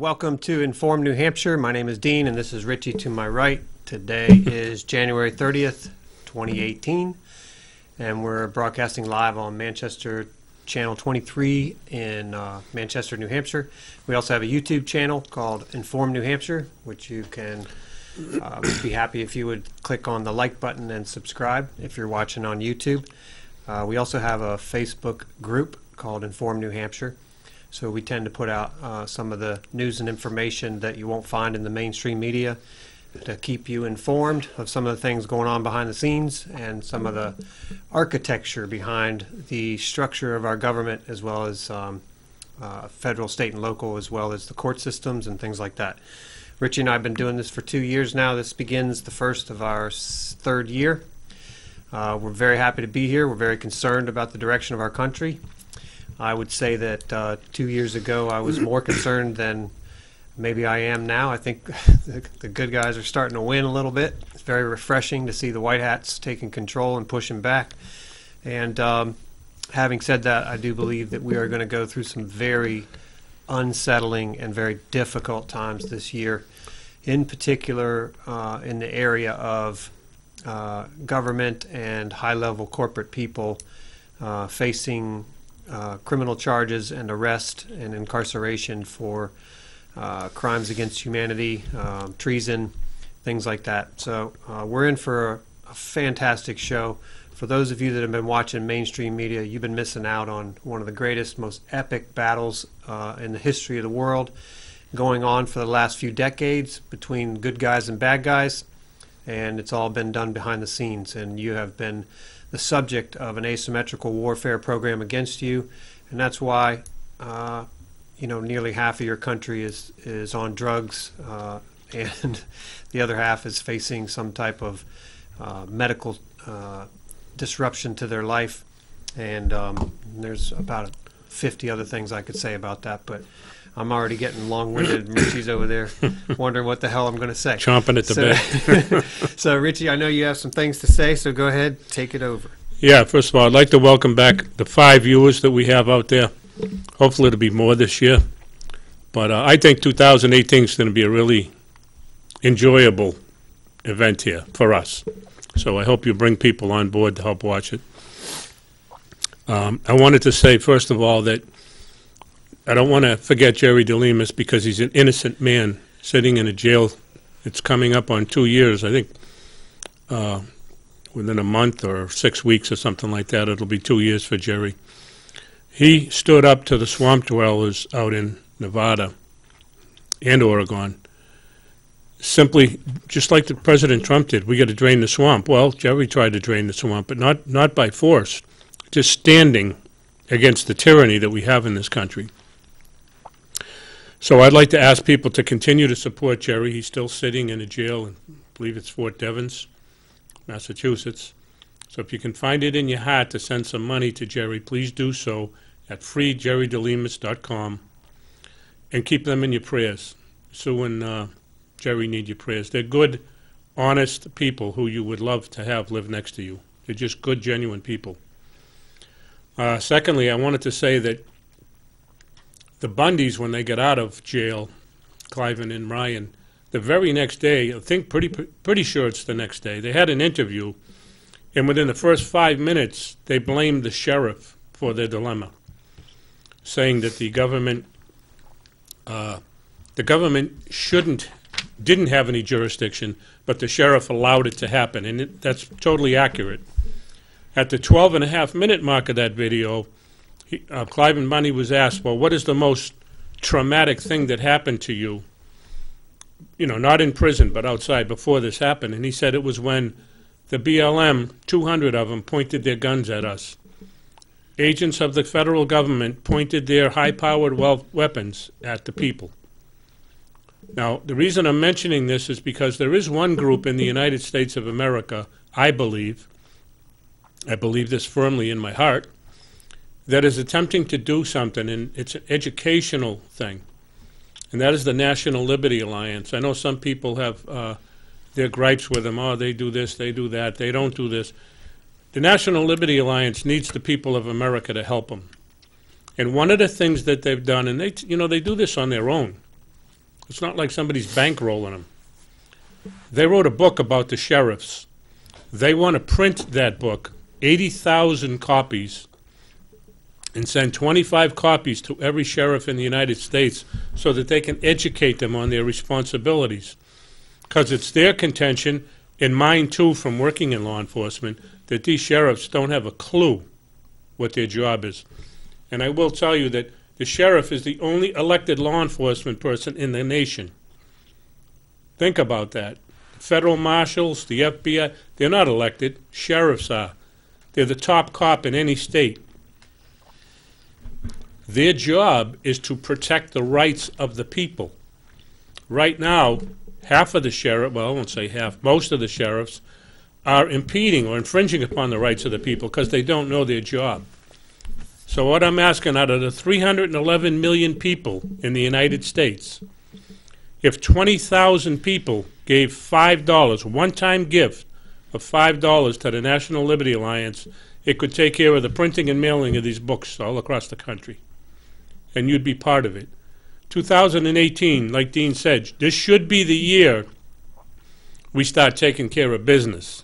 Welcome to Inform New Hampshire. My name is Dean, and this is Richie to my right. Today is January 30th, 2018, and we're broadcasting live on Manchester Channel 23 in Manchester, New Hampshire. We also have a YouTube channel called Inform New Hampshire, which you can be happy if you would click on the like button and subscribe if you're watching on YouTube. We also have a Facebook group called Inform New Hampshire. So we tend to put out some of the news and information that you won't find in the mainstream media to keep you informed of some of the things going on behind the scenes and some of the architecture behind the structure of our government, as well as federal, state, and local, as well as the court systems and things like that. Richie and I have been doing this for 2 years now. This begins the first of our third year. We're very happy to be here. We're very concerned about the direction of our country. I would say that 2 years ago I was more concerned than maybe I am now. I think the good guys are starting to win a little bit. It's very refreshing to see the white hats taking control and pushing back. And having said that, I do believe that we are going to go through some very unsettling and very difficult times this year, in particular in the area of government and high-level corporate people facing criminal charges and arrest and incarceration for crimes against humanity, treason, things like that. So we're in for a fantastic show. For those of you that have been watching mainstream media, you've been missing out on one of the greatest, most epic battles in the history of the world, going on for the last few decades between good guys and bad guys, and it's all been done behind the scenes, and you have been the subject of an asymmetrical warfare program against you, and that's why nearly half of your country is on drugs, and the other half is facing some type of medical disruption to their life, and there's about 50 other things I could say about that, but I'm already getting long-winded. Richie's over there wondering what the hell I'm going to say. Chomping at the bit. So, Richie, I know you have some things to say, so go ahead, take it over. Yeah, first of all, I'd like to welcome back the 5 viewers that we have out there. Hopefully it'll be more this year. But I think 2018 is going to be a really enjoyable event here for us. So I hope you bring people on board to help watch it. I wanted to say, first of all, that I don't want to forget Jerry DeLemus, because he's an innocent man sitting in a jail. It's coming up on 2 years, I think. Within a month or 6 weeks or something like that, it'll be 2 years for Jerry. He stood up to the swamp dwellers out in Nevada and Oregon, simply just like the President Trump did. We got to drain the swamp. Well, Jerry tried to drain the swamp, but not by force, just standing against the tyranny that we have in this country. So I'd like to ask people to continue to support Jerry. He's still sitting in a jail, I believe it's Fort Devens, Massachusetts. So if you can find it in your heart to send some money to Jerry, please do so at freejerrydelemus.com, and keep them in your prayers. Sue and Jerry need your prayers. They're good, honest people who you would love to have live next to you. They're just good, genuine people. Secondly, I wanted to say that the Bundys, when they got out of jail, Cliven and Ryan, the very next day, I think pretty sure it's the next day, they had an interview, and within the first 5 minutes, they blamed the sheriff for their dilemma, saying that the government didn't have any jurisdiction, but the sheriff allowed it to happen, and that's totally accurate. At the 12.5-minute mark of that video, Cliven Bundy was asked, well, what is the most traumatic thing that happened to you? You know, not in prison, but outside before this happened. And he said it was when the BLM, 200 of them, pointed their guns at us. Agents of the federal government pointed their high-powered weapons at the people. Now, the reason I'm mentioning this is because there is one group in the United States of America, I believe this firmly in my heart, that is attempting to do something, and it's an educational thing, and that is the National Liberty Alliance. I know some people have their gripes with them. Oh, they do this, they do that, they don't do this. The National Liberty Alliance needs the people of America to help them. And one of the things that they've done, and they do this on their own, It's not like somebody's bankrolling them. They wrote a book about the sheriffs. They want to print that book, 80,000 copies, and send 25 copies to every sheriff in the United States so that they can educate them on their responsibilities. Because it's their contention, and mine too from working in law enforcement, that these sheriffs don't have a clue what their job is. And I will tell you that the sheriff is the only elected law enforcement person in the nation. Think about that. Federal marshals, the FBI, they're not elected. Sheriffs are. They're the top cop in any state. Their job is to protect the rights of the people. Right now, half of the sheriff, well, I won't say half, most of the sheriffs are impeding or infringing upon the rights of the people because they don't know their job. So what I'm asking, out of the 311 million people in the United States, if 20,000 people gave $5, one-time gift of $5 to the National Liberty Alliance, it could take care of the printing and mailing of these books all across the country. And you'd be part of it. 2018, like Dean said, this should be the year we start taking care of business.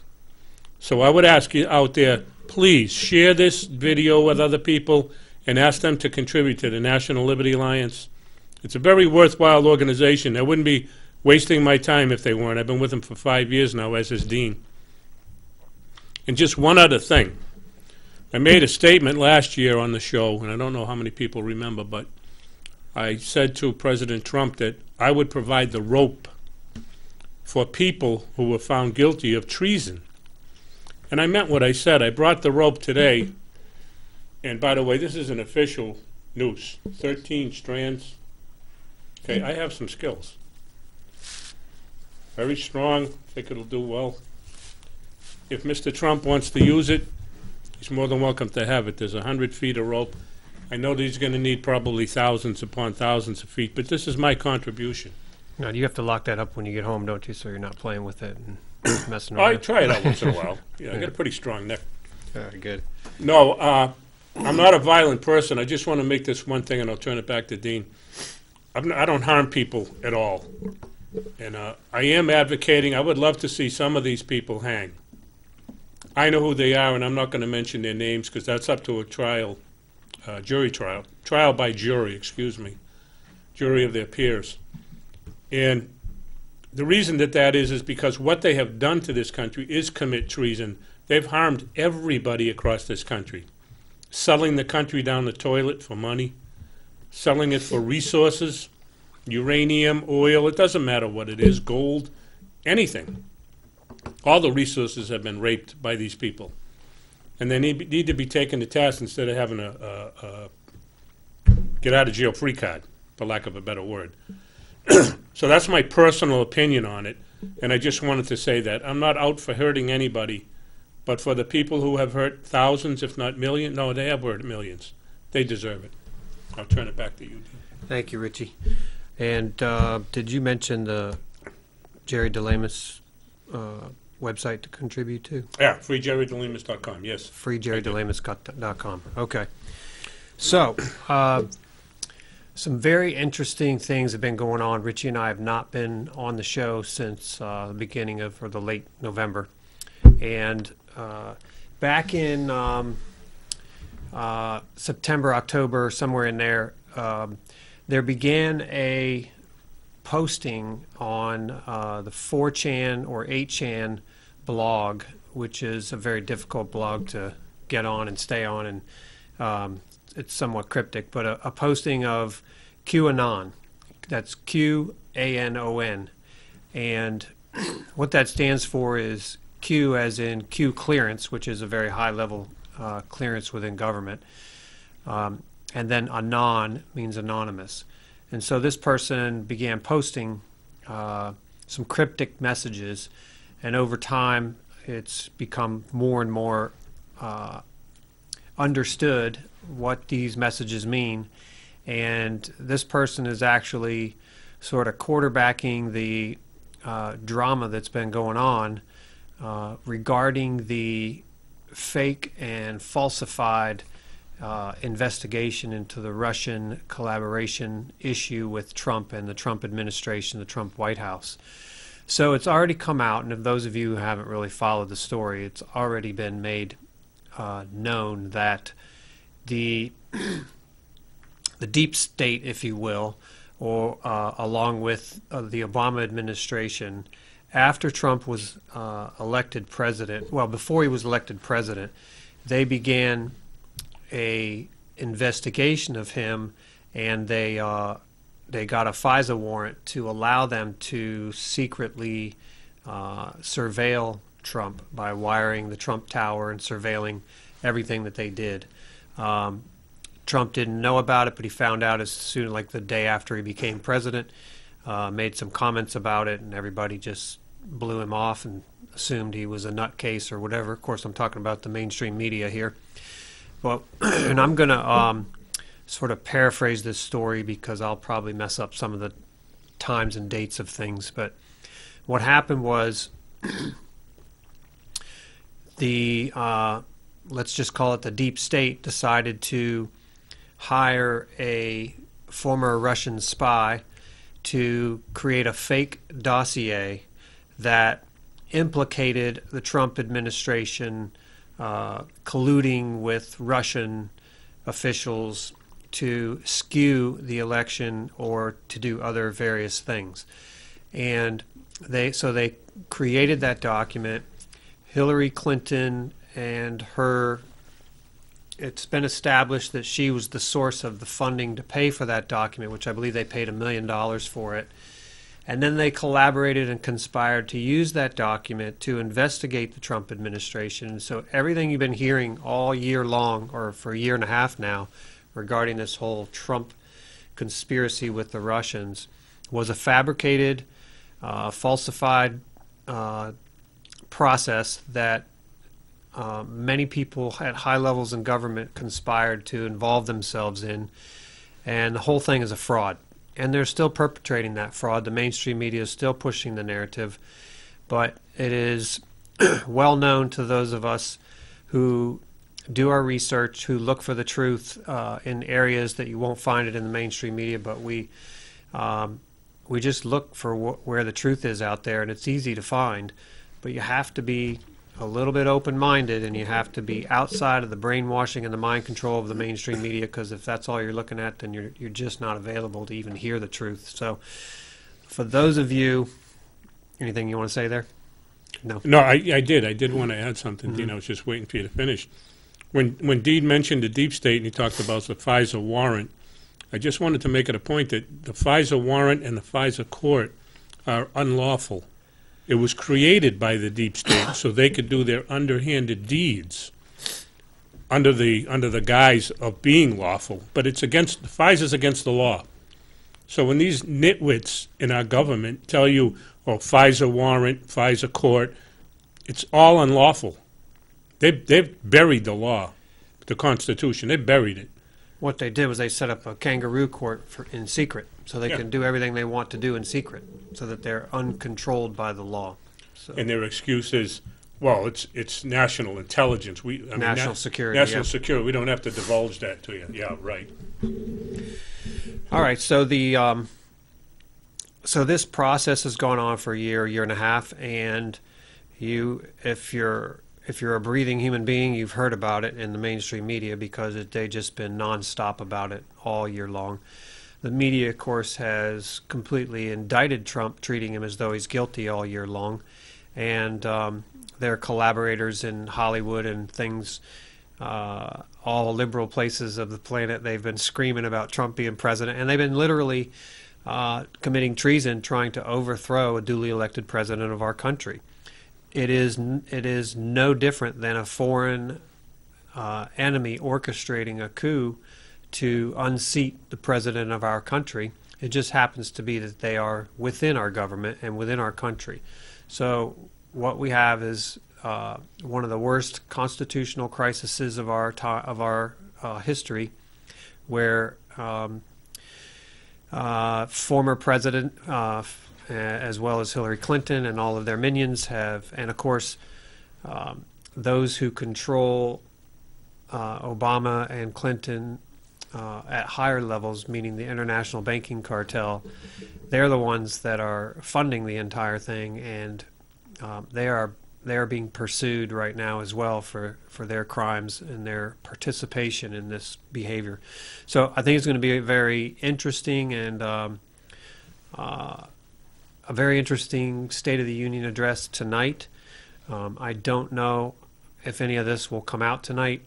So I would ask you out there, please share this video with other people and ask them to contribute to the National Liberty Alliance. It's a very worthwhile organization. I wouldn't be wasting my time if they weren't. I've been with them for 5 years now as his dean. And just one other thing. I made a statement last year on the show, and I don't know how many people remember, but I said to President Trump that I would provide the rope for people who were found guilty of treason. And I meant what I said. I brought the rope today. And by the way, this is an official noose, 13 strands. Okay, I have some skills. Very strong. I think it'll do well. If Mr. Trump wants to use it, he's more than welcome to have it. There's 100 feet of rope. I know that he's going to need probably thousands upon thousands of feet, but this is my contribution. Now, you have to lock that up when you get home, don't you, so you're not playing with it and messing around? I try it out once in a while. Yeah, I got a pretty strong neck. Very good. No, I'm not a violent person. I just want to make this one thing, and I'll turn it back to Dean. I don't harm people at all. And I am advocating, I would love to see some of these people hang. I know who they are, and I'm not going to mention their names because that's up to a trial, jury trial. Trial by jury, excuse me. Jury of their peers. And the reason that is because what they have done to this country is commit treason. They've harmed everybody across this country. Selling the country down the toilet for money, selling it for resources, uranium, oil, it doesn't matter what it is, gold, anything. All the resources have been raped by these people. And they need to be taken to task instead of having a get-out-of-jail-free card, for lack of a better word. So that's my personal opinion on it, and I just wanted to say that. I'm not out for hurting anybody, but for the people who have hurt thousands, if not millions, no, they have hurt millions. They deserve it. I'll turn it back to you, Dean. Thank you, Richie. And did you mention the Jerry DeLamus website to contribute to? Yeah, freejerrydelemus.com, yes. freejerrydelemus.com. Okay. So, some very interesting things have been going on. Richie and I have not been on the show since the beginning of, or the late November. And back in September, October, somewhere in there, there began a posting on the 4chan or 8chan blog, which is a very difficult blog to get on and stay on, and it's somewhat cryptic, but a posting of Q-Anon. That's Q-A-N-O-N. And what that stands for is Q as in Q clearance, which is a very high-level clearance within government. And then Anon means anonymous. And so this person began posting some cryptic messages, and over time it's become more and more understood what these messages mean. And this person is actually sort of quarterbacking the drama that's been going on regarding the fake and falsified investigation into the Russian collaboration issue with Trump and the Trump administration, the Trump White House. So it's already come out, and if those of you who haven't really followed the story, it's already been made known that the deep state, if you will, or along with the Obama administration, after Trump was elected president, well, before he was elected president, they began a investigation of him, and they got a FISA warrant to allow them to secretly surveil Trump by wiring the Trump Tower and surveilling everything that they did. Trump didn't know about it, but he found out as soon, like the day after he became president, made some comments about it, and everybody just blew him off and assumed he was a nutcase or whatever. Of course, I'm talking about the mainstream media here. Well, and I'm going to sort of paraphrase this story because I'll probably mess up some of the times and dates of things. But what happened was the, let's just call it the deep state, decided to hire a former Russian spy to create a fake dossier that implicated the Trump administration colluding with Russian officials to skew the election or to do other various things. And they created that document. Hillary Clinton and her, it's been established that she was the source of the funding to pay for that document, which I believe they paid $1 million for it. And then they collaborated and conspired to use that document to investigate the Trump administration. So everything you've been hearing all year long, or for a year and a half now, regarding this whole Trump conspiracy with the Russians was a fabricated, falsified process that many people at high levels in government conspired to involve themselves in. And the whole thing is a fraud. And they're still perpetrating that fraud. The mainstream media is still pushing the narrative. But it is well known to those of us who do our research, who look for the truth in areas that you won't find it in the mainstream media, but we just look for where the truth is out there, and it's easy to find. But you have to be a little bit open-minded, and you have to be outside of the brainwashing and the mind control of the mainstream media, because if that's all you're looking at, then you're just not available to even hear the truth. So for those of you, anything you want to say there? No, I did. I did want to add something, Dean. I was just waiting for you to finish. When Dean mentioned the deep state and he talked about the FISA warrant, I just wanted to make it a point that the FISA warrant and the FISA court are unlawful. It was created by the deep state so they could do their underhanded deeds under the guise of being lawful. But it's against, FISA's against the law. So when these nitwits in our government tell you, oh, FISA warrant, FISA court, it's all unlawful. They've buried the law, the Constitution. They buried it. What they did was they set up a kangaroo court in secret, so they can do everything they want to do in secret, so that they're uncontrolled by the law. So. And their excuse is, well, it's national intelligence. National security. National security. We don't have to divulge that to you. Yeah, right. All right. So the so this process has gone on for a year and a half, and if you're a breathing human being, you've heard about it in the mainstream media because they've just been nonstop about it all year long. The media, of course, has completely indicted Trump, treating him as though he's guilty all year long. And their collaborators in Hollywood and things, all liberal places of the planet, they've been screaming about Trump being president. And they've been literally committing treason, trying to overthrow a duly elected president of our country. It is no different than a foreign enemy orchestrating a coup to unseat the president of our country. It just happens to be that they are within our government and within our country. So what we have is one of the worst constitutional crises of our history, where former president as well as Hillary Clinton and all of their minions have, and of course those who control Obama and Clinton at higher levels, meaning the international banking cartel, they're the ones that are funding the entire thing, and they are being pursued right now as well for their crimes and their participation in this behavior. So I think it's going to be a very interesting and a very interesting State of the Union address tonight. I don't know if any of this will come out tonight,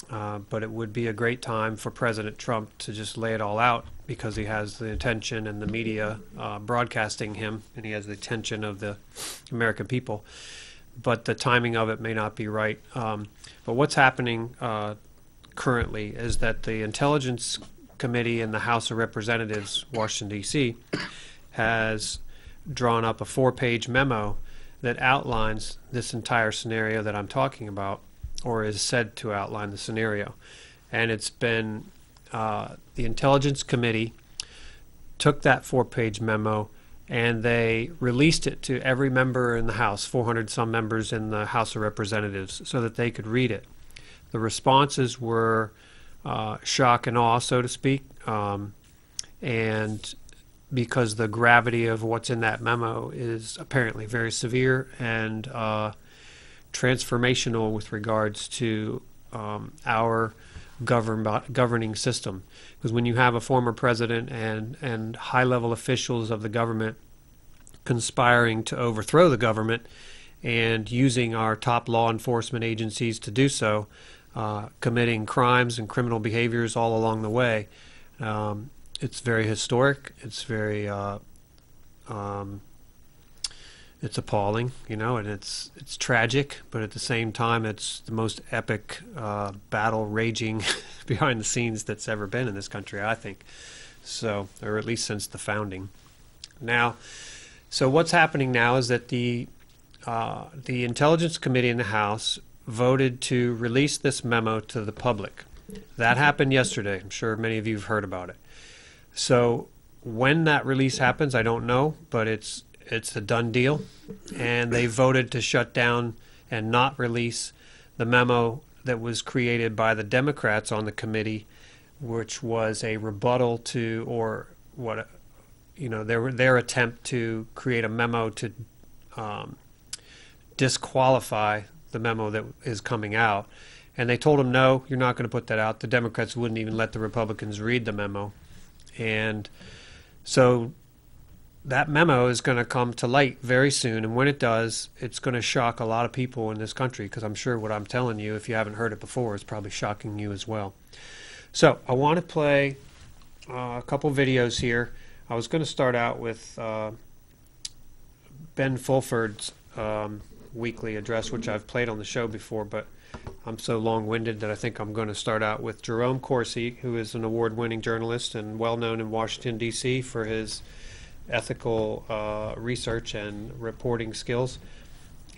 but it would be a great time for President Trump to just lay it all out, because he has the attention and the media broadcasting him, and he has the attention of the American people. But the timing of it may not be right. But what's happening currently is that the Intelligence Committee in the House of Representatives, Washington, D.C., has drawn up a 4-page memo that outlines this entire scenario that I'm talking about, or is said to outline the scenario. And it's been, the Intelligence Committee took that 4-page memo and they released it to every member in the House, 400 some members in the House of Representatives, so that they could read it. The responses were shock and awe, so to speak, and because the gravity of what's in that memo is apparently very severe and transformational with regards to our governing system. Because when you have a former president and high-level officials of the government conspiring to overthrow the government and using our top law enforcement agencies to do so, committing crimes and criminal behaviors all along the way, it's very historic. It's very it's appalling, and it's tragic, but at the same time, it's the most epic battle raging behind the scenes that's ever been in this country, I think. So, or at least since the founding. Now, so what's happening now is that the Intelligence Committee in the House voted to release this memo to the public. That happened yesterday. I'm sure many of you have heard about it. So when that release happens, I don't know, but it's a done deal, and they voted to shut down and not release the memo that was created by the Democrats on the committee, which was a rebuttal to, or what, their attempt to create a memo to disqualify the memo that is coming out. And they told them, no, you're not going to put that out. The Democrats wouldn't even let the Republicans read the memo. And so that memo is going to come to light very soon, and when it does, it's going to shock a lot of people in this country, because I'm sure what I'm telling you, if you haven't heard it before, is probably shocking you as well. So I want to play a couple videos here. I was going to start out with Ben Fulford's weekly address, which I've played on the show before, but I'm so long-winded that I think I'm going to start out with Jerome Corsi, who is an award-winning journalist and well-known in Washington, D.C. for his ethical research and reporting skills.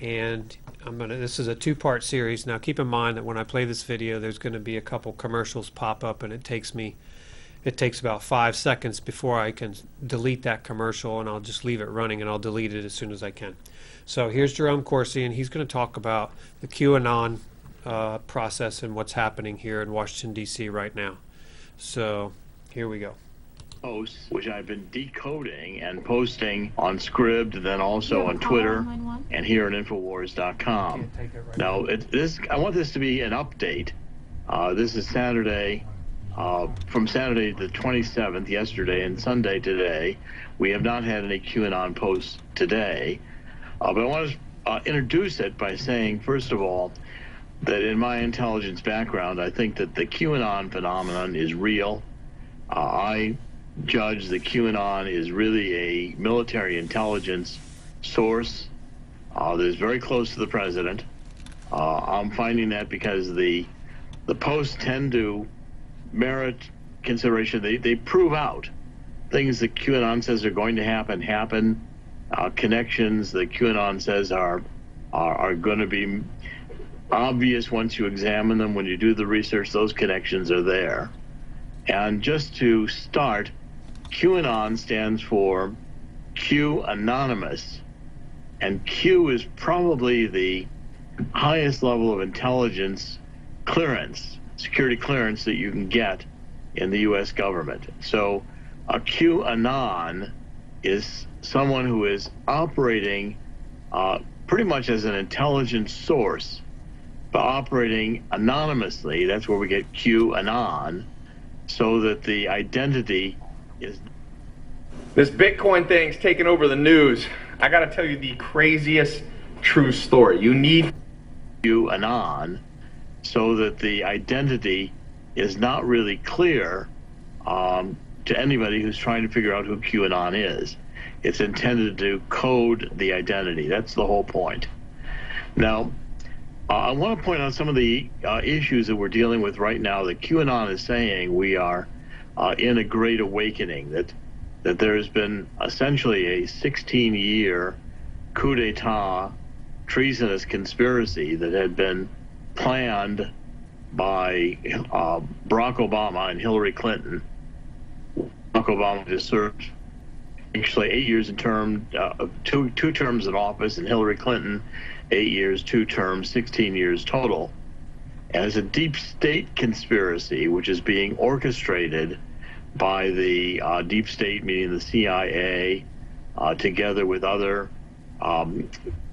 And this is a 2-part series. Now keep in mind that when I play this video, there's going to be a couple commercials pop up, and it takes about 5 seconds before I can delete that commercial, and I'll just leave it running, and I'll delete it as soon as I can. So here's Jerome Corsi, and he's going to talk about the Q-Anon process and what's happening here in Washington, D.C. right now. So here we go. Posts, which I've been decoding and posting on Scribd, and then also on Twitter and here at Infowars.com. Now, I want this to be an update. This is Saturday, from Saturday the 27th, yesterday, and Sunday today. We have not had any QAnon posts today, but I want to introduce it by saying, first of all, that in my intelligence background, I think that the QAnon phenomenon is real. I judge that QAnon is really a military intelligence source that is very close to the president. I'm finding that because the posts tend to merit consideration. They prove out things that QAnon says are going to happen. Connections that QAnon says are going to be obvious once you examine them. When you do the research, those connections are there. And just to start, QAnon stands for Q Anonymous, and Q is probably the highest level of intelligence clearance. security clearance that you can get in the U.S. government. So a Q-Anon is someone who is operating pretty much as an intelligence source, but operating anonymously. That's where we get Q-Anon, so that the identity is... This Bitcoin thing's taking over the news. I gotta tell you the craziest true story. You need Q-Anon, so that the identity is not really clear to anybody who's trying to figure out who QAnon is. It's intended to code the identity. That's the whole point. Now, I want to point out some of the issues that we're dealing with right now. That QAnon is saying we are in a great awakening, that there's been essentially a 16-year coup d'etat treasonous conspiracy that had been planned by Barack Obama and Hillary Clinton. Barack Obama just served actually 8 years in term, two terms in office, and Hillary Clinton 8 years, 2 terms, 16 years total. And it's a deep state conspiracy which is being orchestrated by the deep state, meaning the CIA, together with other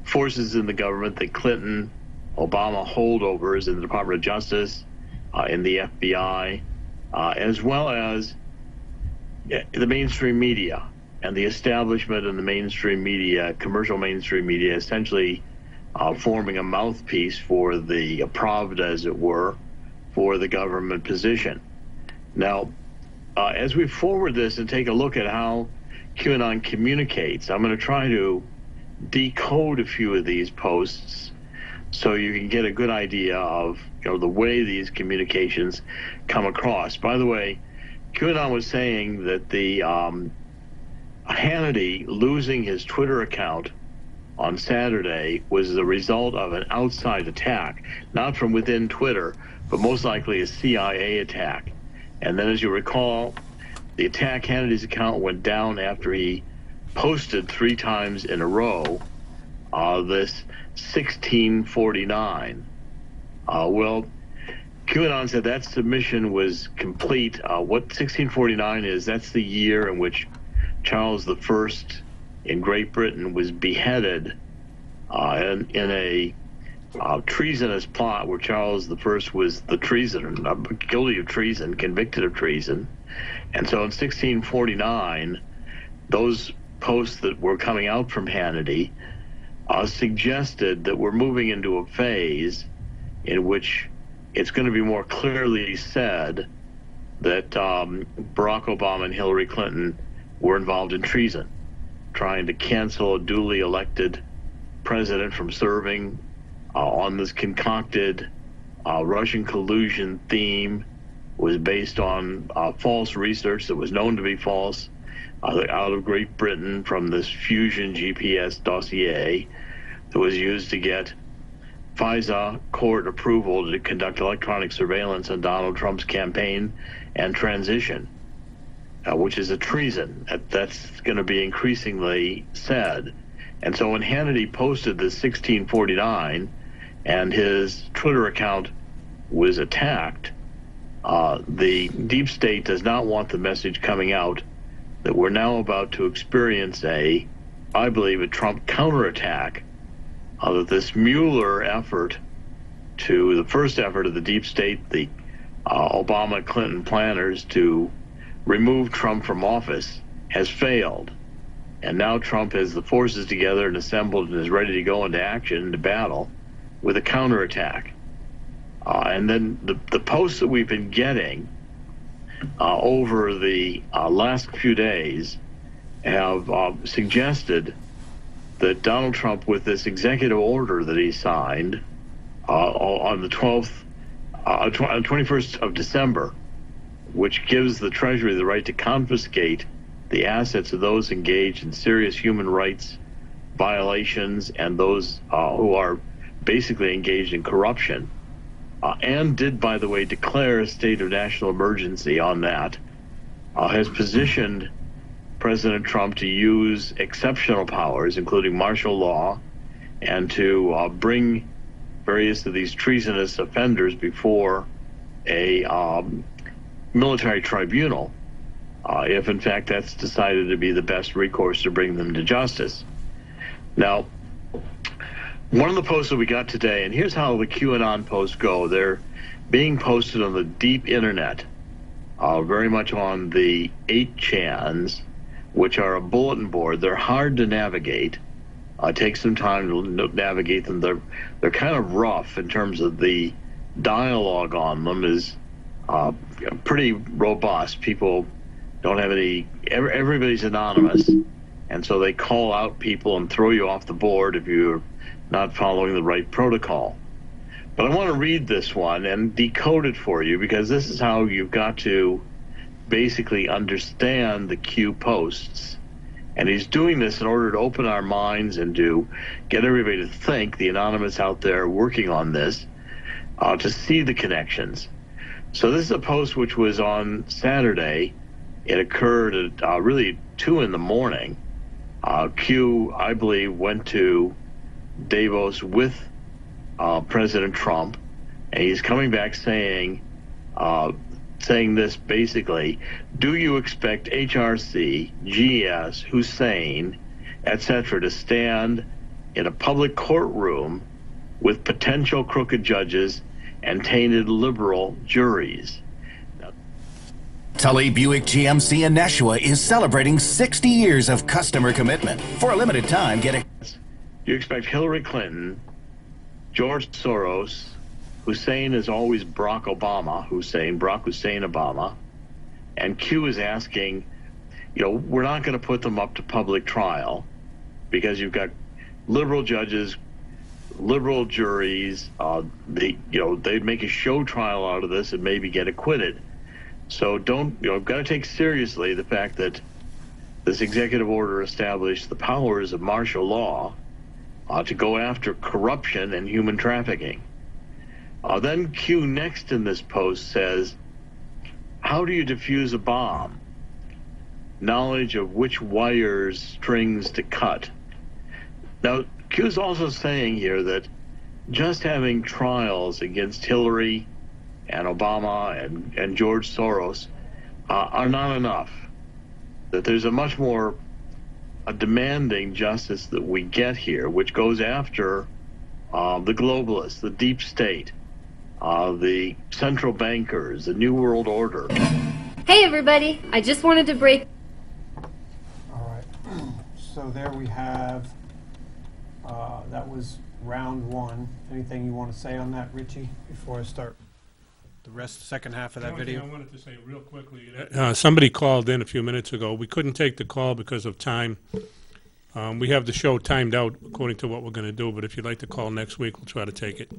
forces in the government, the Clinton, Obama holdovers in the Department of Justice, in the FBI, as well as the mainstream media and the establishment and the mainstream media, commercial mainstream media, essentially forming a mouthpiece for the Pravda, as it were, for the government position. Now, as we forward this and take a look at how QAnon communicates, I'm going to try to decode a few of these posts so you can get a good idea of the way these communications come across. By the way, QAnon was saying that the Hannity losing his Twitter account on Saturday was the result of an outside attack, not from within Twitter, but most likely a CIA attack. And then, as you recall, the attack, Hannity's account went down after he posted 3 times in a row this 1649. Well, QAnon said that submission was complete. What 1649 is, that's the year in which Charles I in Great Britain was beheaded in a treasonous plot where Charles I was the treason, guilty of treason, convicted of treason. And so in 1649, those posts that were coming out from Hannity suggested that we're moving into a phase in which it's going to be more clearly said that Barack Obama and Hillary Clinton were involved in treason, trying to cancel a duly elected president from serving on this concocted Russian collusion theme. Was based on false research that was known to be false out of Great Britain from this Fusion GPS dossier that was used to get FISA court approval to conduct electronic surveillance on Donald Trump's campaign and transition, which is a treason. That's going to be increasingly said. And so when Hannity posted this 1649 and his Twitter account was attacked, the deep state does not want the message coming out that we're now about to experience I believe, a Trump counterattack. That this Mueller effort, the first effort of the deep state, the Obama-Clinton planners to remove Trump from office, has failed. And now Trump has the forces together and assembled and is ready to go into action, into battle, with a counterattack. And then the posts that we've been getting over the last few days have suggested that Donald Trump, with this executive order that he signed on the 21st of December, which gives the Treasury the right to confiscate the assets of those engaged in serious human rights violations and those who are basically engaged in corruption, and did, by the way, declare a state of national emergency on that, has positioned President Trump to use exceptional powers, including martial law, and to bring various of these treasonous offenders before a military tribunal if in fact that's decided to be the best recourse to bring them to justice. Now, one of the posts that we got today, and here's how the QAnon posts go. They're being posted on the deep internet, very much on the 8chans, which are a bulletin board. They're hard to navigate. It takes some time to navigate them. They're kind of rough in terms of the dialogue on them is pretty robust. People don't have any, everybody's anonymous, and so they call out people and throw you off the board if you're not following the right protocol. But I want to read this one and decode it for you, because this is how you've got to basically understand the Q posts. And he's doing this in order to open our minds and to get everybody to think, the anonymous out there working on this, to see the connections. So this is a post which was on Saturday. It occurred at really 2 in the morning. Q, I believe, went to Davos with President Trump, and he's coming back saying this basically: do you expect HRC, GS, Hussein, etc. to stand in a public courtroom with potential crooked judges and tainted liberal juries? Tully Buick GMC in Nashua is celebrating 60 years of customer commitment. For a limited time, get a... You expect Hillary Clinton, George Soros, Hussein is always Barack Obama, Barack Hussein Obama, and Q is asking, we're not going to put them up to public trial because you've got liberal judges, liberal juries. They'd make a show trial out of this and maybe get acquitted. So got to take seriously the fact that this executive order established the powers of martial law to go after corruption and human trafficking. Then Q next in this post says, how do you defuse a bomb? Knowledge of which wires, strings to cut. Now, Q's also saying here that just having trials against Hillary and Obama and George Soros are not enough. That there's a much more demanding justice that we get here, which goes after the globalists, the deep state, the central bankers, the New World Order. Hey everybody, I just wanted to break... All right, so there we have, that was round 1. Anything you want to say on that, Richie, before I start the second half of that video? I wanted to say real quickly, somebody called in a few minutes ago. We couldn't take the call because of time. We have the show timed out according to what we're going to do, but if you'd like to call next week, we'll try to take it.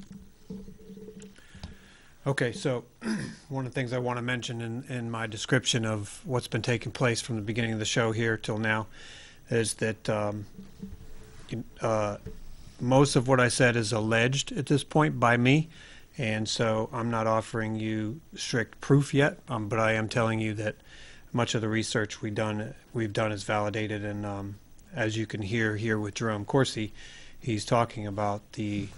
Okay, so one of the things I want to mention in my description of what's been taking place from the beginning of the show here till now is that most of what I said is alleged at this point by me, and so I'm not offering you strict proof yet, but I am telling you that much of the research we've done is validated, and as you can hear here with Jerome Corsi, he's talking about the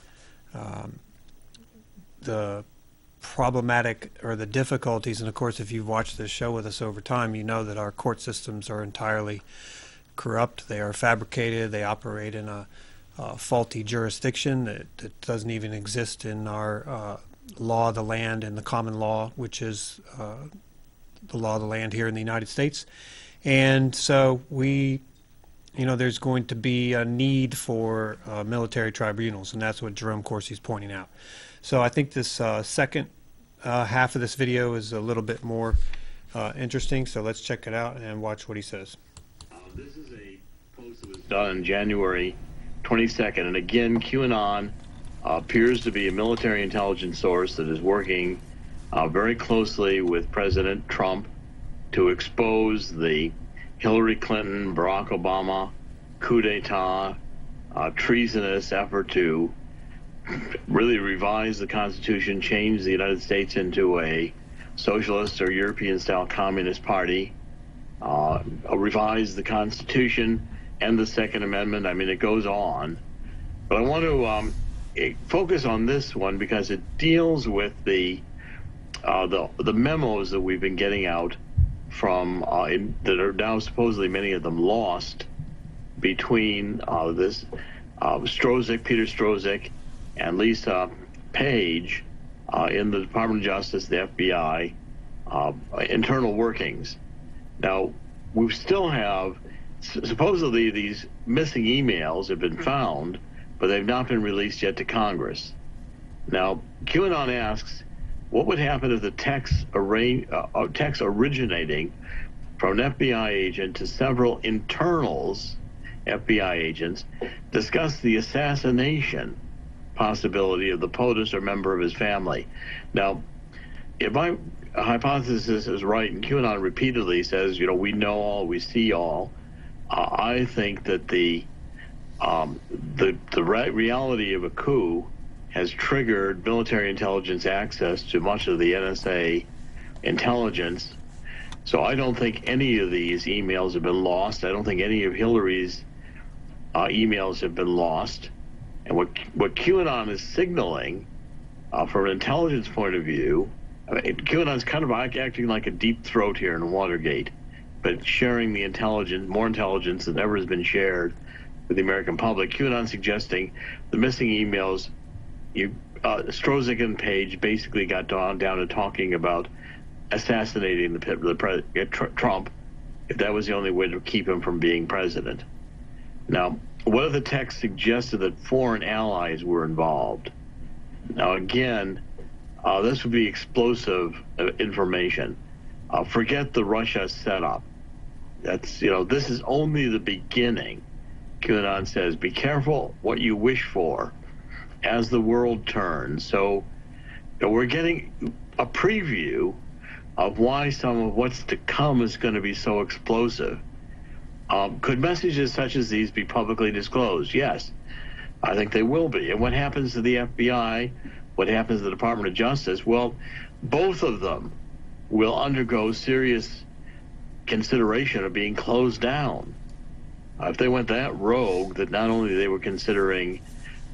problematic or the difficulties, and of course if you've watched this show with us over time, you know that our court systems are entirely corrupt. They are fabricated. They operate in a faulty jurisdiction that doesn't even exist in our law of the land and the common law, which is the law of the land here in the United States. And so there's going to be a need for military tribunals, and that's what Jerome Corsi is pointing out. So I think this second half of this video is a little bit more interesting, so let's check it out and watch what he says. This is a post that was done on January 22nd, and again, QAnon appears to be a military intelligence source that is working very closely with President Trump to expose the Hillary Clinton, Barack Obama coup d'etat, treasonous effort to really revise the Constitution, change the United States into a socialist or European-style communist party, revise the Constitution and the Second Amendment. I mean, it goes on. But I want to focus on this one because it deals with the the memos that we've been getting out from that are now supposedly many of them lost between this Peter Strozik, and Lisa Page in the Department of Justice, the FBI, internal workings. Now, we still have, supposedly these missing emails have been found, but they've not been released yet to Congress. Now, QAnon asks, what would happen if the text originating from an FBI agent to several internals, FBI agents, discuss the assassination possibility of the POTUS or member of his family? Now, if my hypothesis is right, and QAnon repeatedly says, we know all, we see all, I think that the reality of a coup has triggered military intelligence access to much of the NSA intelligence. So I don't think any of these emails have been lost. I don't think any of Hillary's emails have been lost. And what QAnon is signaling, from an intelligence point of view, QAnon's kind of acting like a deep throat here in Watergate, but sharing the intelligence, more intelligence than ever has been shared with the American public. QAnon suggesting the missing emails, Strozik and Page basically got down to talking about assassinating Trump, if that was the only way to keep him from being president. Now, what if the text suggested that foreign allies were involved? Now, again, this would be explosive information. Forget the Russia setup. This is only the beginning. QAnon says, be careful what you wish for as the world turns. So we're getting a preview of why some of what's to come is going to be so explosive. Could messages such as these be publicly disclosed? Yes, I think they will be. And what happens to the FBI? What happens to the Department of Justice? Well, both of them will undergo serious consideration of being closed down. If they went that rogue that not only they were considering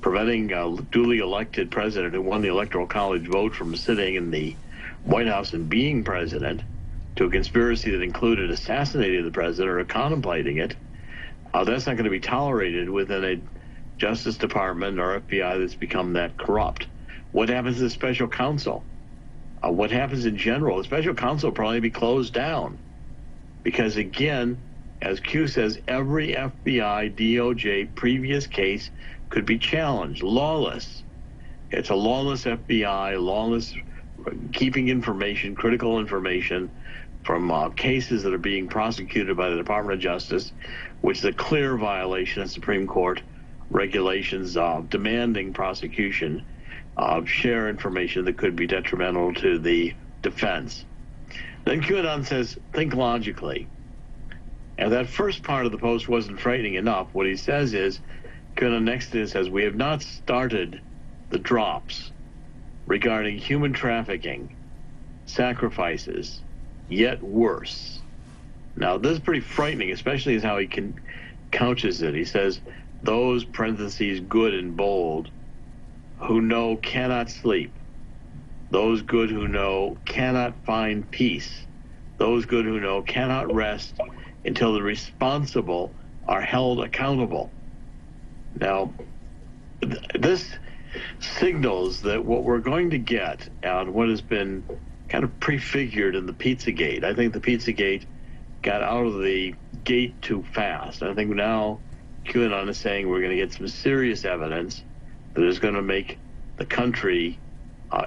preventing a duly elected president who won the Electoral College vote from sitting in the White House and being president, to a conspiracy that included assassinating the president or contemplating it, that's not going to be tolerated within a Justice Department or FBI that's become that corrupt. What happens to the special counsel? What happens in general? The special counsel will probably be closed down because, again, as Q says, every FBI, DOJ previous case could be challenged. Lawless. It's a lawless FBI, lawless keeping information, critical information from cases that are being prosecuted by the Department of Justice, which is a clear violation of Supreme Court regulations demanding prosecution of share information that could be detrimental to the defense. Then QAnon says, think logically. And that first part of the post wasn't frightening enough. What he says is, QAnon next to it says, we have not started the drops regarding human trafficking, sacrifices, yet worse. Now, this is pretty frightening, especially as how he couches it. He says, those, parentheses, good and bold, who know cannot sleep. Those good who know cannot find peace. Those good who know cannot rest until the responsible are held accountable. Now, this signals that what we're going to get and what has been kind of prefigured in the Pizzagate. I think the Pizzagate got out of the gate too fast. I think now QAnon is saying we're going to get some serious evidence that is going to make the country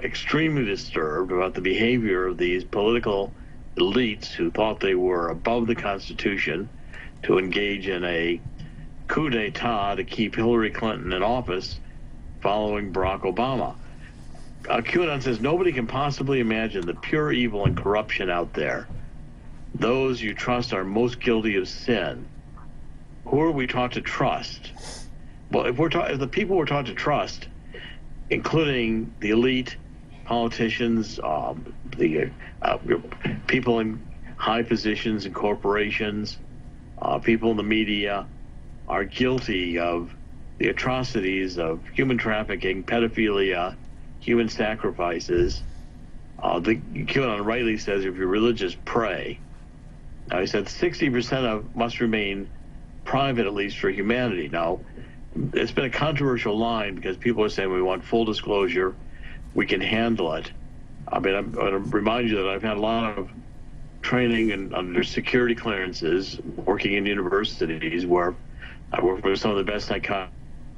extremely disturbed about the behavior of these political elites who thought they were above the Constitution to engage in a coup d'etat to keep Hillary Clinton in office following Barack Obama. QAnon says nobody can possibly imagine the pure evil and corruption out there. Those you trust are most guilty of sin. Who are we taught to trust? Well, if the people we're taught to trust, including the elite, politicians, the people in high positions in corporations, people in the media, are guilty of the atrocities of human trafficking, pedophilia, human sacrifices, The Q-Anon rightly says, if you're religious, pray. Now, he said 60% of must remain private, at least for humanity. Now, it's been a controversial line because people are saying we want full disclosure, we can handle it. I mean, I'm going to remind you that I've had a lot of training and under security clearances, working in universities where I work with some of the best psychologists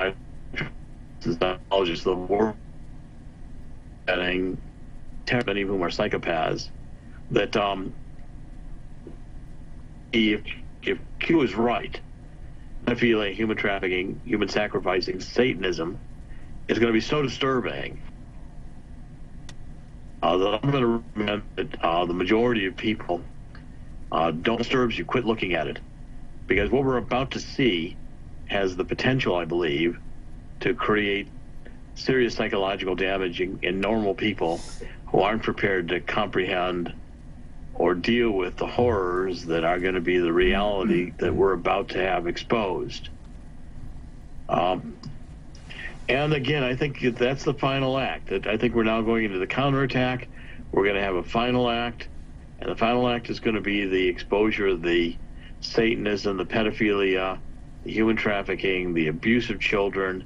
in the world, and many of whom are psychopaths, that if Q is right, pedophilia, human trafficking, human sacrificing, Satanism is going to be so disturbing that I'm going to recommend that the majority of people don't disturb you, quit looking at it. Because what we're about to see has the potential, I believe, to create serious psychological damage in normal people who aren't prepared to comprehend or deal with the horrors that are going to be the reality that we're about to have exposed. And again, I think that's the final act. I think we're now going into the counterattack. We're going to have a final act, and the final act is going to be the exposure of the Satanism, the pedophilia, the human trafficking, the abuse of children,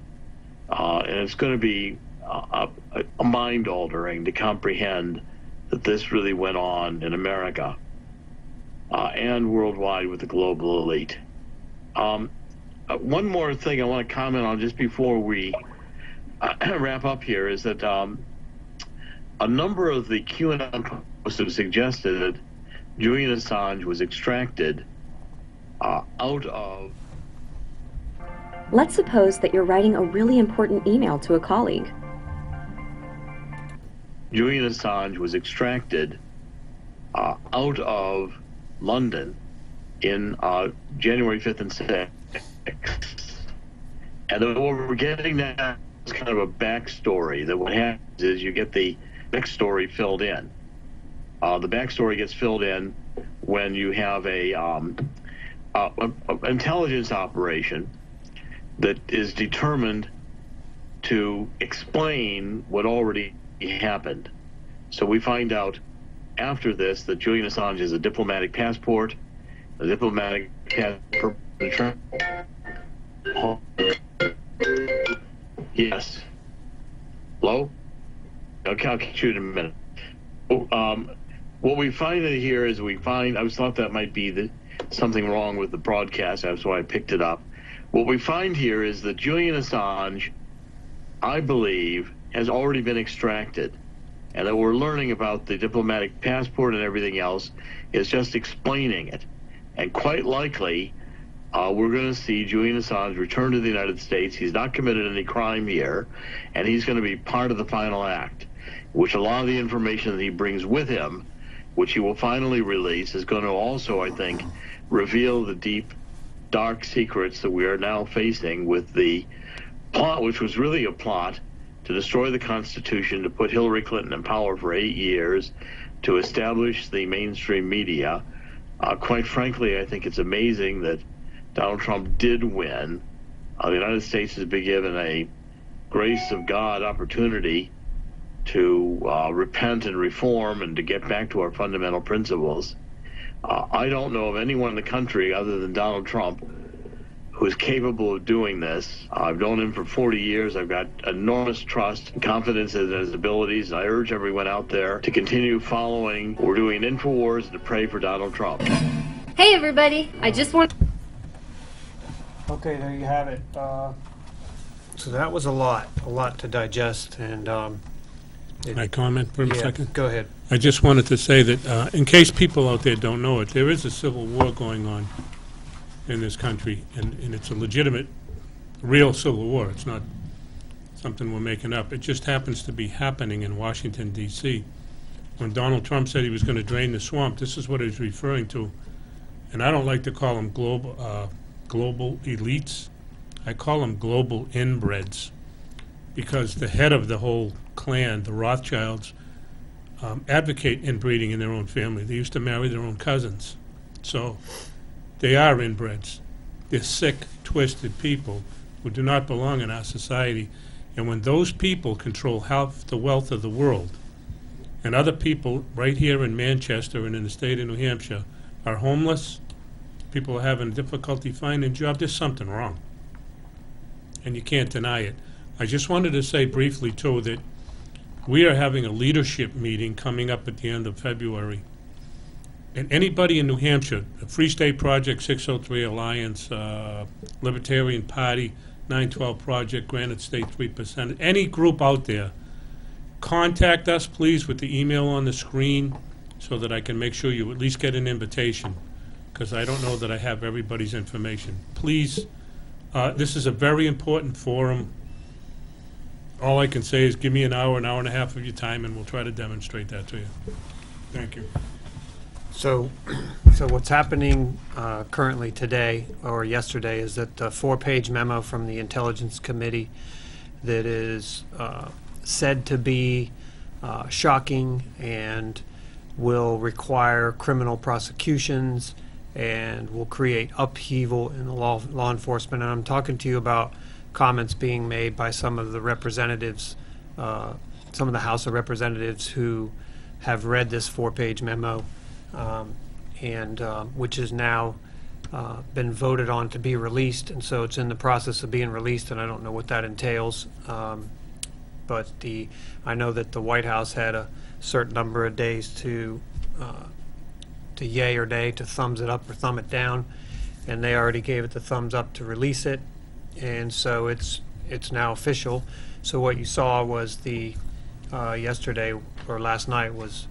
and it's going to be a mind-altering to comprehend that this really went on in America and worldwide with the global elite. One more thing I want to comment on just before we wrap up here is that a number of the Q-Anon posts have suggested that Julian Assange was extracted out of... Let's suppose that you're writing a really important email to a colleague. Julian Assange was extracted out of London in January 5th and 6th. And what we're getting now is kind of a backstory, that what happens is you get the backstory filled in. The backstory gets filled in when you have an intelligence operation that is determined to explain what already happened. So we find out after this that Julian Assange has a diplomatic passport, Yes. Hello? Okay, I'll catch you in a minute. What we find in here is I thought that might be something wrong with the broadcast, that's why I picked it up. What we find here is that Julian Assange, I believe, has already been extracted, and that we're learning about the diplomatic passport and everything else is just explaining it. And quite likely, we're going to see Julian Assange return to the United States. He's not committed any crime here, and he's going to be part of the final act, which a lot of the information that he brings with him, which he will finally release, is going to also, I think, reveal the deep, dark secrets that we are now facing with the plot, which was really a plot to destroy the Constitution, to put Hillary Clinton in power for 8 years, to establish the mainstream media. Quite frankly, I think it's amazing that Donald Trump did win. The United States has been given a grace of God opportunity to repent and reform and to get back to our fundamental principles. I don't know of anyone in the country other than Donald Trump who's capable of doing this. I've known him for 40 years. I've got enormous trust and confidence in his abilities. I urge everyone out there to continue following what we're doing in InfoWars and to pray for Donald Trump. Hey everybody, I just want... Okay, there you have it. So that was a lot to digest, and Can I comment for a second? Go ahead. I just wanted to say that in case people out there don't know it, there is a civil war going on in this country, and it's a legitimate, real civil war. It's not something we're making up. It just happens to be happening in Washington, D.C. When Donald Trump said he was going to drain the swamp, this is what he was referring to. And I don't like to call them global elites. I call them global inbreds, because the head of the whole clan, the Rothschilds, advocate inbreeding in their own family. They used to marry their own cousins. So they are inbreds. They're sick, twisted people who do not belong in our society. And when those people control half the wealth of the world, and other people right here in Manchester and in the state of New Hampshire are homeless, people are having difficulty finding jobs, there's something wrong. And you can't deny it. I just wanted to say briefly, too, that we are having a leadership meeting coming up at the end of February. And anybody in New Hampshire, the Free State Project, 603 Alliance, Libertarian Party, 912 Project, Granite State 3%, any group out there, contact us, please, with the email on the screen so that I can make sure you at least get an invitation, because I don't know that I have everybody's information. Please, this is a very important forum. All I can say is give me an hour and a half of your time, and we'll try to demonstrate that to you. Thank you. So what's happening currently today or yesterday is that the 4-page memo from the Intelligence Committee that is said to be shocking and will require criminal prosecutions and will create upheaval in the law enforcement. And I'm talking to you about comments being made by some of the representatives, some of the House of Representatives who have read this 4-page memo, which has now been voted on to be released, and so it's in the process of being released, and I don't know what that entails. But I know that the White House had a certain number of days to yay or nay, to thumbs it up or thumb it down, and they already gave it the thumbs up to release it, and so it's now official. So what you saw was yesterday or last night was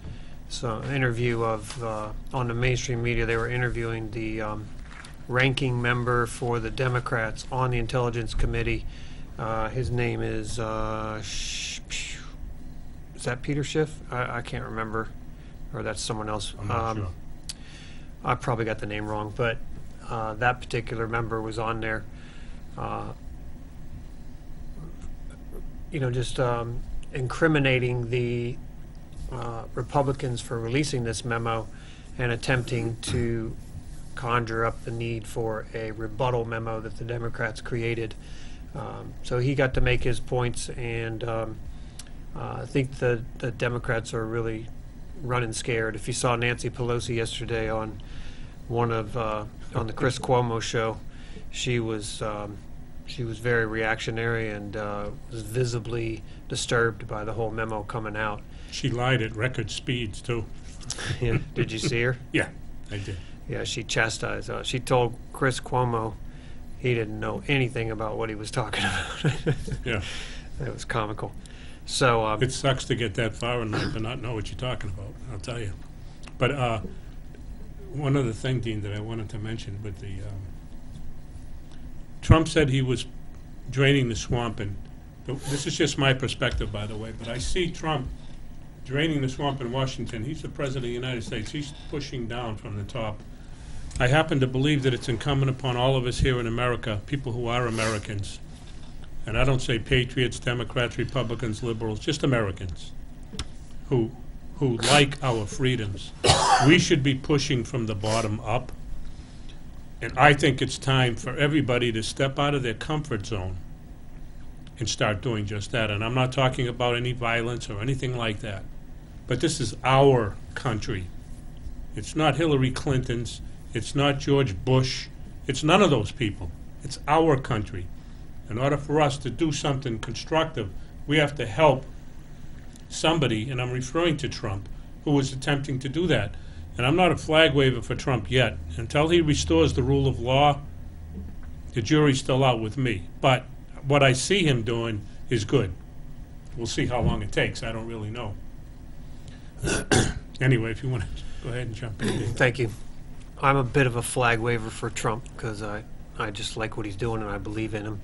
some interview of on the mainstream media. They were interviewing the ranking member for the Democrats on the Intelligence Committee. His name is that Peter Schiff? I can't remember, or that's someone else. I'm not sure. I probably got the name wrong, but that particular member was on there. Just incriminating the Republicans for releasing this memo and attempting to conjure up the need for a rebuttal memo that the Democrats created. So he got to make his points, and I think the Democrats are really running scared. If you saw Nancy Pelosi yesterday on on the Chris Cuomo show, she was very reactionary and was visibly disturbed by the whole memo coming out. She lied at record speeds, too. Yeah. Did you see her? Yeah, I did. Yeah, she chastised. She told Chris Cuomo he didn't know anything about what he was talking about. Yeah. It was comical. So it sucks to get that far in life and not know what you're talking about, I'll tell you. But one other thing, Dean, that I wanted to mention with the Trump said he was draining the swamp, and this is just my perspective, by the way, but I see Trump draining the swamp in Washington. He's the president of the United States. He's pushing down from the top. I happen to believe that it's incumbent upon all of us here in America, people who are Americans, and I don't say patriots, Democrats, Republicans, liberals, just Americans who like our freedoms. We should be pushing from the bottom up, and I think it's time for everybody to step out of their comfort zone and start doing just that. And I'm not talking about any violence or anything like that, but this is our country. It's not Hillary Clinton's. It's not George Bush. It's none of those people. It's our country. In order for us to do something constructive, we have to help somebody, and I'm referring to Trump, who is attempting to do that. And I'm not a flag waver for Trump yet. Until he restores the rule of law, the jury's still out with me. But what I see him doing is good. We'll see how long it takes. I don't really know. Anyway, if you want to go ahead and jump in. Thank you. I'm a bit of a flag waver for Trump because I just like what he's doing and I believe in him.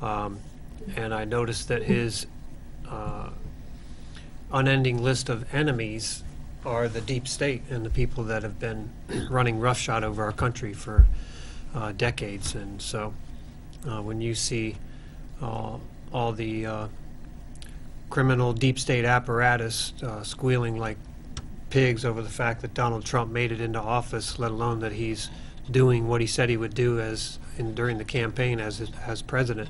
And I noticed that his unending list of enemies are the deep state and the people that have been running roughshod over our country for decades. And so when you see all the criminal deep state apparatus squealing like pigs over the fact that Donald Trump made it into office, let alone that he's doing what he said he would do during the campaign as president,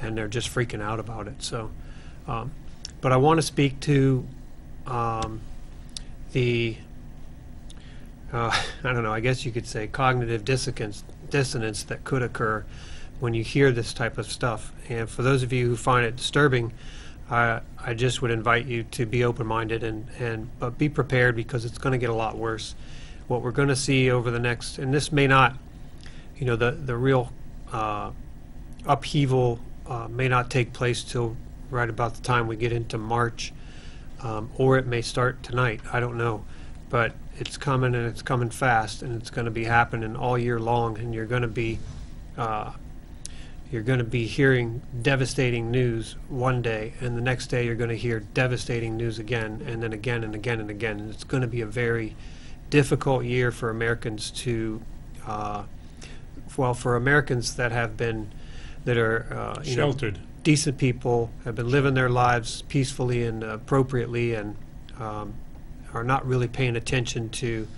and they're just freaking out about it. So, but I want to speak to the I don't know, I guess you could say cognitive dissonance that could occur when you hear this type of stuff. And for those of you who find it disturbing, I just would invite you to be open-minded but be prepared, because it's going to get a lot worse. What we're going to see over the next, and this may not, you know, the real upheaval may not take place till right about the time we get into March, or it may start tonight. I don't know, but it's coming, and it's coming fast, and it's going to be happening all year long, and you're going to be hearing devastating news one day, and the next day you're going to hear devastating news again, and then again and again and again. And it's going to be a very difficult year for Americans to, for Americans that have been, that are Sheltered. Decent people, have been living their lives peacefully and appropriately, and are not really paying attention to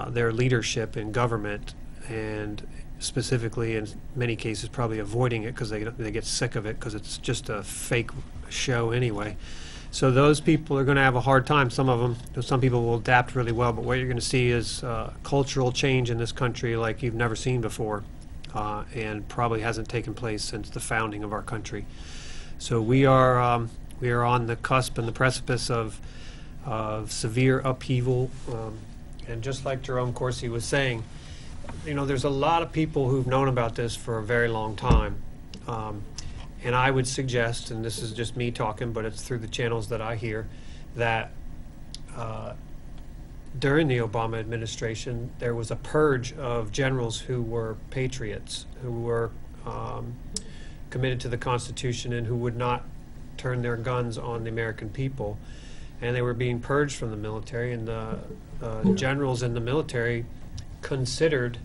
their leadership in government, and specifically in many cases probably avoiding it because they get sick of it because it's just a fake show anyway. So those people are going to have a hard time. Some of them, some people will adapt really well, but what you're going to see is cultural change in this country like you've never seen before, and probably hasn't taken place since the founding of our country. So we are on the cusp and the precipice of severe upheaval, and just like Jerome Corsi was saying, you know, there's a lot of people who've known about this for a very long time, and I would suggest, and this is just me talking, but it's through the channels that I hear, that during the Obama administration there was a purge of generals who were patriots, who were committed to the Constitution, and who would not turn their guns on the American people, and they were being purged from the military, and the generals in the military considered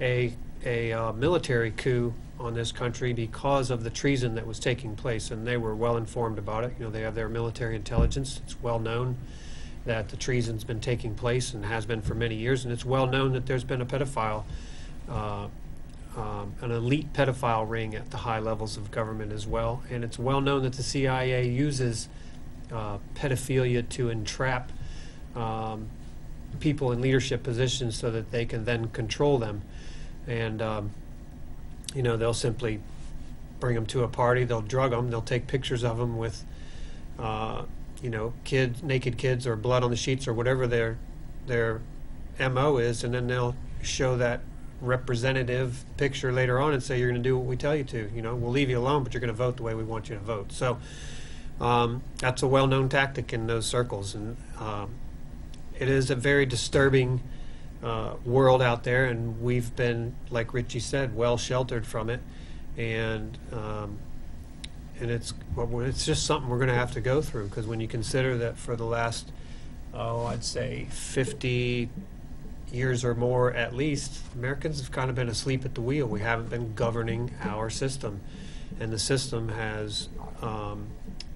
a military coup on this country because of the treason that was taking place, and they were well informed about it. You know, they have their military intelligence. It's well known that the treason's been taking place and has been for many years, and it's well known that there's been a pedophile, an elite pedophile ring at the high levels of government as well, and it's well known that the CIA uses pedophilia to entrap people in leadership positions so that they can then control them. And you know, they'll simply bring them to a party, they'll drug them, they'll take pictures of them with you know, naked kids or blood on the sheets or whatever their MO is, and then they'll show that representative picture later on and say, you're going to do what we tell you to. You know, we'll leave you alone, but you're going to vote the way we want you to vote. So that's a well-known tactic in those circles, and it is a very disturbing world out there, and we've been, like Richie said, well sheltered from it, and it's just something we're going to have to go through, because when you consider that for the last, I'd say 50 years or more at least, Americans have kind of been asleep at the wheel. We haven't been governing our system, and the system has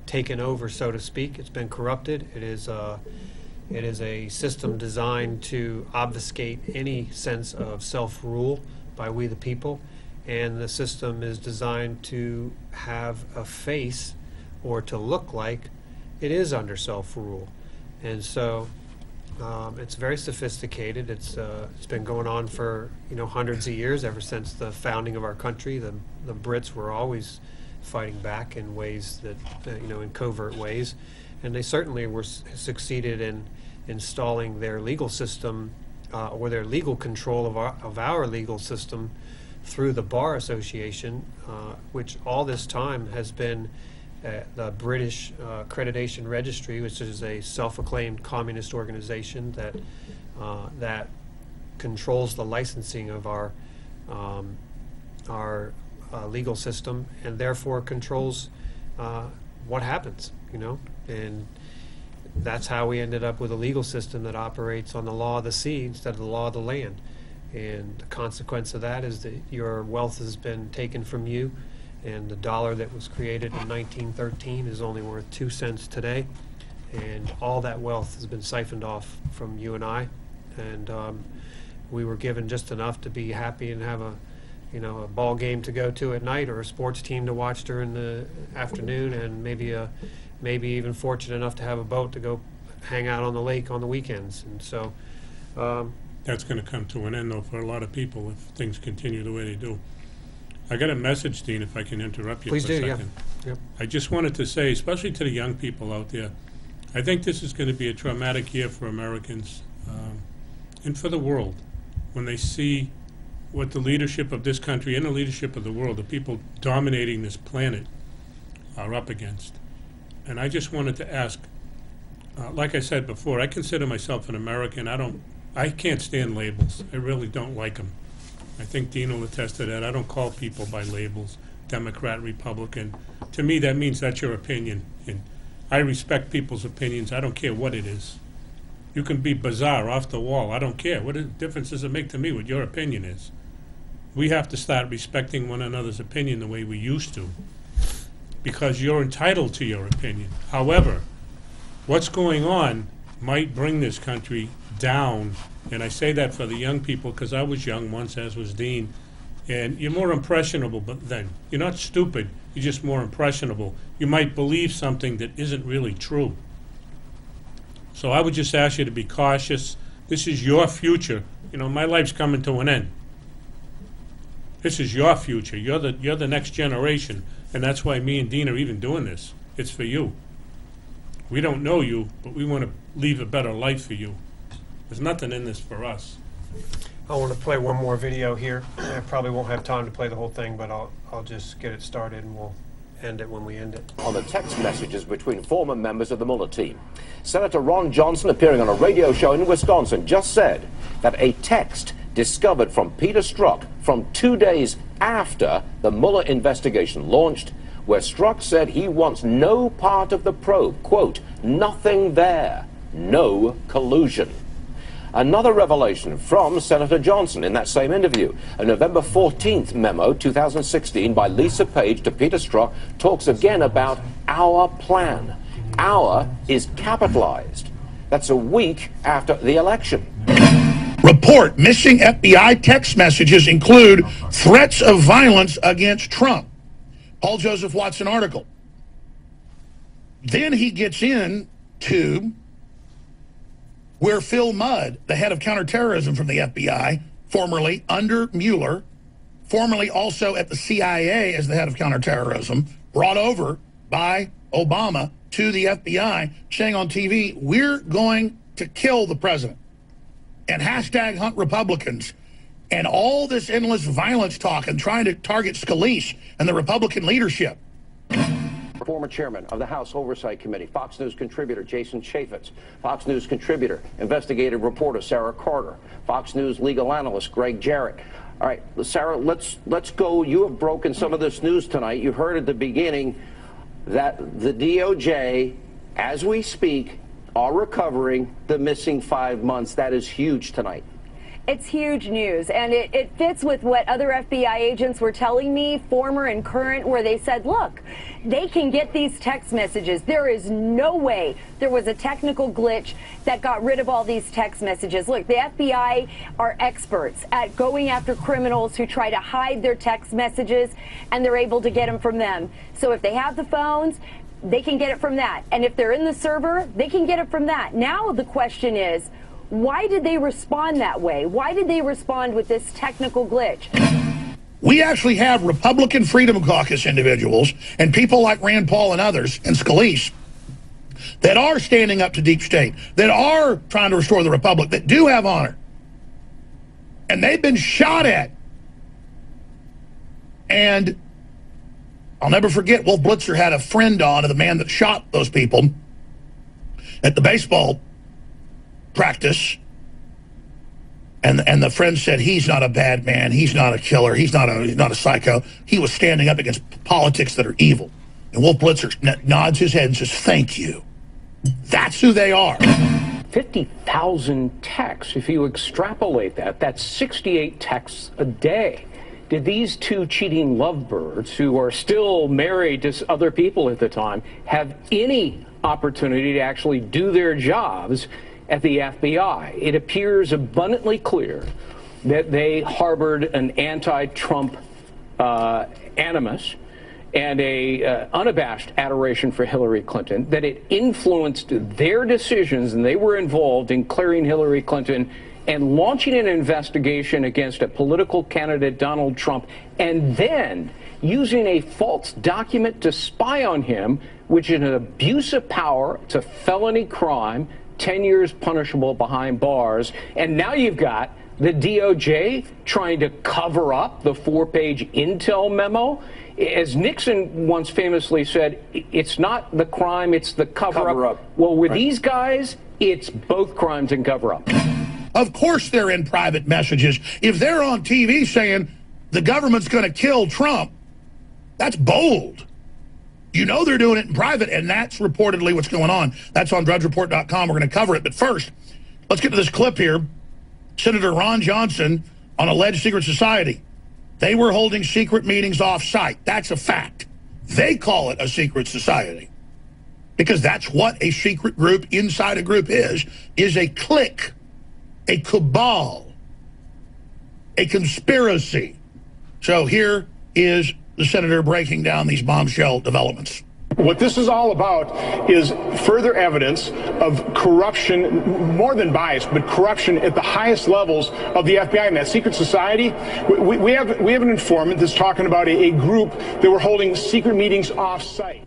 taken over, so to speak. It's been corrupted. It is a system designed to obfuscate any sense of self-rule by we the people, and the system is designed to have a face, or to look like it is under self-rule. And so it's very sophisticated. It's been going on for, you know, hundreds of years, ever since the founding of our country. The Brits were always fighting back in ways that, you know, in covert ways, and they certainly were succeeded in installing their legal system, or their legal control of our legal system through the Bar Association, which all this time has been the British Accreditation Registry, which is a self-acclaimed communist organization that controls the licensing of our legal system, and therefore controls what happens, you know. And that's how we ended up with a legal system that operates on the law of the sea instead of the law of the land. And the consequence of that is that your wealth has been taken from you, and the dollar that was created in 1913 is only worth 2 cents today, and all that wealth has been siphoned off from you and I, and we were given just enough to be happy and have a, you know, a ball game to go to at night, or a sports team to watch during the afternoon, and maybe a maybe even fortunate enough to have a boat to go hang out on the lake on the weekends. And so That's going to come to an end, though, for a lot of people if things continue the way they do. I got a message, Dean, if I can interrupt you Please for a do, yeah. second. Yep. I just wanted to say, especially to the young people out there, I think this is going to be a traumatic year for Americans and for the world when they see what the leadership of this country and the leadership of the world, the people dominating this planet, are up against. And I just wanted to ask, like I said before, I consider myself an American. I can't stand labels. I really don't like them. I think Dean will attest to that. I don't call people by labels, Democrat, Republican. To me, that means that's your opinion. And I respect people's opinions. I don't care what it is. You can be bizarre, off the wall. I don't care. What difference does it make to me what your opinion is? We have to start respecting one another's opinion the way we used to, because you're entitled to your opinion. However, what's going on might bring this country down, and I say that for the young people because I was young once, as was Dean, and you're more impressionable but then. You're not stupid, you're just more impressionable. You might believe something that isn't really true. So I would just ask you to be cautious. This is your future. You know, my life's coming to an end. This is your future. You're the next generation, and that's why me and Dean are even doing this. It's for you. We don't know you, but we want to leave a better life for you. There's nothing in this for us. I want to play one more video here. I probably won't have time to play the whole thing, but I'll just get it started and we'll end it when we end it. On the text messages between former members of the Mueller team, Senator Ron Johnson, appearing on a radio show in Wisconsin, just said that a text discovered from Peter Strzok from 2 days after the Mueller investigation launched, where Strzok said he wants no part of the probe, quote, nothing there, no collusion. Another revelation from Senator Johnson in that same interview. A November 14th memo, 2016, by Lisa Page to Peter Strzok talks again about our plan. Our is capitalized. That's a week after the election. Report missing FBI text messages include threats of violence against Trump. Paul Joseph Watson article. Then he gets into where Phil Mudd, the head of counterterrorism from the FBI, formerly under Mueller, formerly also at the CIA as the head of counterterrorism, brought over by Obama to the FBI, saying on TV, we're going to kill the president. And hashtag hunt Republicans. And all this endless violence talk and trying to target Scalise and the Republican leadership. Former chairman of the House Oversight Committee, Fox News contributor Jason Chaffetz, Fox News contributor, investigative reporter Sarah Carter, Fox News legal analyst Greg Jarrett. All right, Sarah, let's go. You have broken some of this news tonight. You heard at the beginning that the DOJ, as we speak, are recovering the missing 5 months. That is huge tonight. It's huge news, and it fits with what other FBI agents were telling me, former and current, where they said, look, they can get these text messages. There is no way there was a technical glitch that got rid of all these text messages. Look, the FBI are experts at going after criminals who try to hide their text messages, and they're able to get them from them. So if they have the phones, they can get it from that. And if they're in the server, they can get it from that. Now the question is, why did they respond that way? Why did they respond with this technical glitch? We actually have Republican Freedom Caucus individuals and people like Rand Paul and others and Scalise that are standing up to deep state, that are trying to restore the republic, that do have honor. And they've been shot at. And I'll never forget, Wolf Blitzer had a friend on, the man that shot those people at the baseball practice, and the friend said he's not a bad man, he's not a killer, he's not a psycho. He was standing up against politics that are evil. And Wolf Blitzer nods his head and says, thank you. That's who they are. 50,000 texts. If you extrapolate that, that's 68 texts a day. Did these two cheating lovebirds, who are still married to other people at the time, have any opportunity to actually do their jobs at the FBI? It appears abundantly clear that they harbored an anti-Trump animus, and a unabashed adoration for Hillary Clinton, that it influenced their decisions, and they were involved in clearing Hillary Clinton and launching an investigation against a political candidate, Donald Trump, and then using a false document to spy on him, which is an abuse of power. It's a felony crime, 10 years punishable behind bars. And now you've got the DOJ trying to cover up the 4-page intel memo. As Nixon once famously said, it's not the crime, it's the cover-up. Well, with these guys, it's both crimes and cover-up. Of course they're in private messages. If they're on TV saying the government's going to kill Trump, that's bold. You know they're doing it in private, and that's reportedly what's going on. That's on drudgereport.com. We're going to cover it. But first, let's get to this clip here. Senator Ron Johnson on alleged secret society. They were holding secret meetings off-site. That's a fact. They call it a secret society because that's what a secret group inside a group is a clique, a cabal, a conspiracy. So here is the senator breaking down these bombshell developments. What this is all about is further evidence of corruption, more than bias, but corruption at the highest levels of the FBI and that secret society. We have an informant that's talking about a group that were holding secret meetings off-site.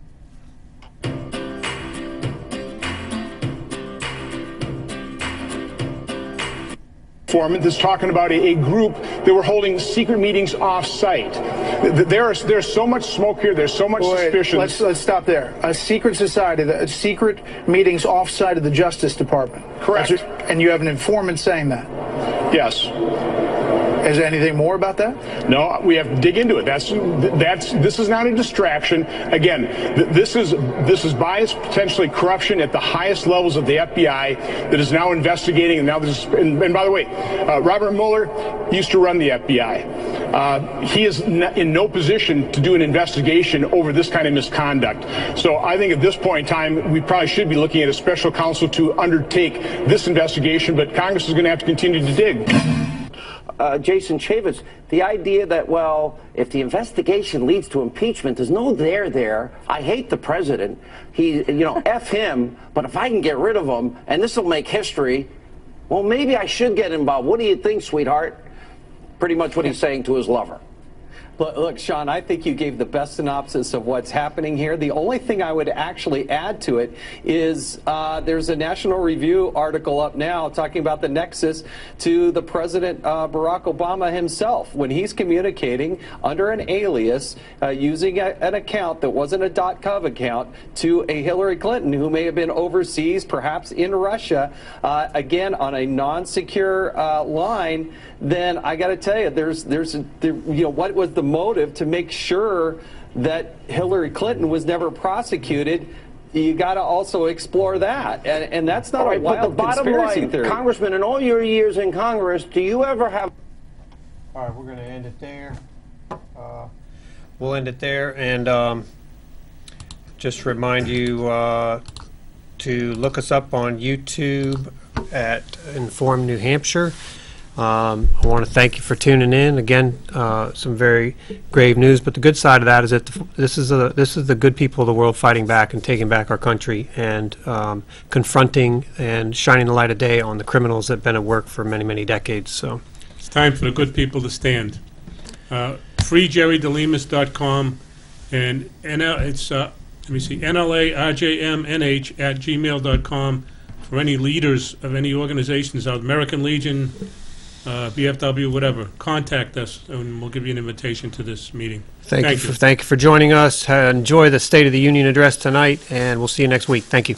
Informant that's talking about a group that were holding secret meetings off-site. There's so much smoke here. There's so much suspicion. Let's stop there. A secret society, secret meetings off-site of the Justice Department. Correct. And you have an informant saying that? Yes. Is there anything more about that? No, we have to dig into it. This is not a distraction. Again, this is bias, potentially corruption at the highest levels of the FBI that is now investigating. And now and by the way, Robert Mueller used to run the FBI. He is in no position to do an investigation over this kind of misconduct. So I think at this point in time, we probably should be looking at a special counsel to undertake this investigation. But Congress is going to have to continue to dig. Jason Chaffetz, the idea that, well, if the investigation leads to impeachment, there's no there. I hate the president. F him, but if I can get rid of him, and this will make history, well, maybe I should get involved. What do you think, sweetheart? Pretty much what he's saying to his lover. Look, Sean, I think you gave the best synopsis of what's happening here. The only thing I would actually add to it is there's a National Review article up now talking about the nexus to the President Barack Obama himself when he's communicating under an alias using an account that wasn't a .gov account to a Hillary Clinton who may have been overseas, perhaps in Russia, again on a non-secure line. Then I got to tell you, what was the motive to make sure that Hillary Clinton was never prosecuted? You got to also explore that, and that's not a wild conspiracy theory. Congressman, in all your years in Congress, do you ever have? All right, we're going to end it there. We'll end it there, and just remind you to look us up on YouTube at Inform New Hampshire. I want to thank you for tuning in. Again, some very grave news, but the good side of that is that this is the good people of the world fighting back and taking back our country and confronting and shining the light of day on the criminals that have been at work for many, many decades. So it's time for the good people to stand. FreeJerryDeLemus.com and it's NLARJMNH@gmail.com for any leaders of any organizations out, American Legion, BFW, whatever. Contact us, and we'll give you an invitation to this meeting. Thank you for joining us. Enjoy the State of the Union address tonight, and we'll see you next week. Thank you.